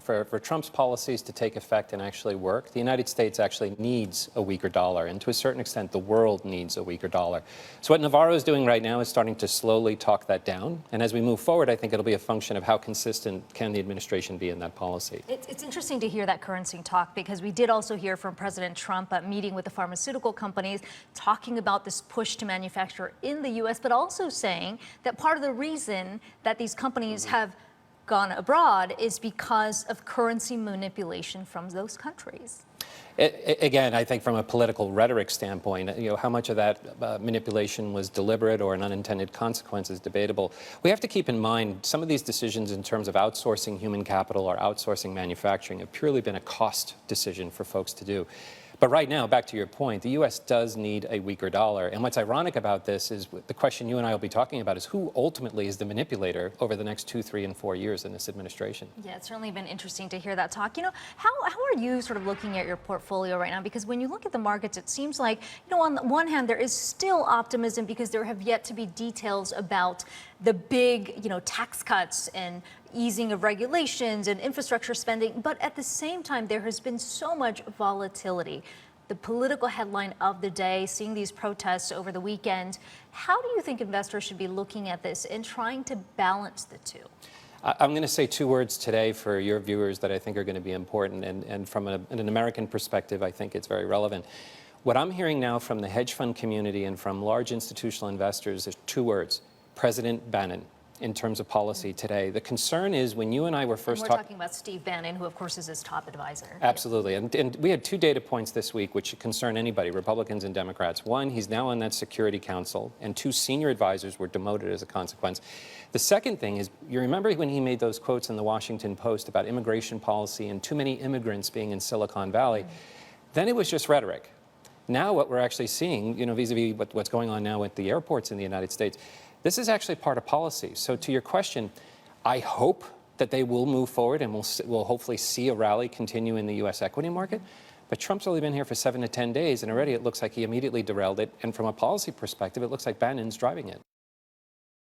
For Trump's policies to take effect and actually work, the United States actually needs a weaker dollar, and to a certain extent, the world needs a weaker dollar. So what Navarro is doing right now is starting to slowly talk that down, and as we move forward, I think it'll be a function of how consistent can the administration be in that policy. It's interesting to hear that currency talk, because we did also hear from President Trump meeting with the pharmaceutical companies, talking about this push to manufacture in the U.S., but also saying that part of the reason that these companies have gone abroad is because of currency manipulation from those countries. Again, I think from a political rhetoric standpoint, how much of that manipulation was deliberate or an unintended consequence is debatable. We have to keep in mind some of these decisions in terms of outsourcing human capital or outsourcing manufacturing have purely been a cost decision for folks to do. But right now, back to your point, the U.S. does need a weaker dollar. And what's ironic about this is the question you and I will be talking about is who ultimately is the manipulator over the next 2, 3, and 4 years in this administration. Yeah, it's certainly been interesting to hear that talk. How are you sort of looking at your portfolio right now? Because when you look at the markets, it seems like, on the one hand, there is still optimism because there have yet to be details about the big, tax cuts and easing of regulations and infrastructure spending. But at the same time, there has been so much volatility. The political headline of the day, seeing these protests over the weekend. How do you think investors should be looking at this and trying to balance the two? I'm going to say 2 words today for your viewers that I think are going to be important, and from an American perspective, I think it's very relevant. What I'm hearing now from the hedge fund community and from large institutional investors is 2 words: President Bannon. In terms of policy today, the concern is when you and I were first talking about Steve Bannon, who of course is his top advisor. Absolutely, and we had 2 data points this week which should concern anybody, Republicans and Democrats. One, he's now on that Security Council, and 2 senior advisors were demoted as a consequence. The second thing is, you remember when he made those quotes in the Washington Post about immigration policy and too many immigrants being in Silicon Valley? Then it was just rhetoric. Now what we're actually seeing, vis-a-vis what's going on now at the airports in the United States, this is actually part of policy. So to your question, I hope that they will move forward and we'll hopefully see a rally continue in the U.S. equity market. But Trump's only been here for 7 to 10 days, and already it looks like he immediately derailed it. And from a policy perspective, it looks like Bannon's driving it.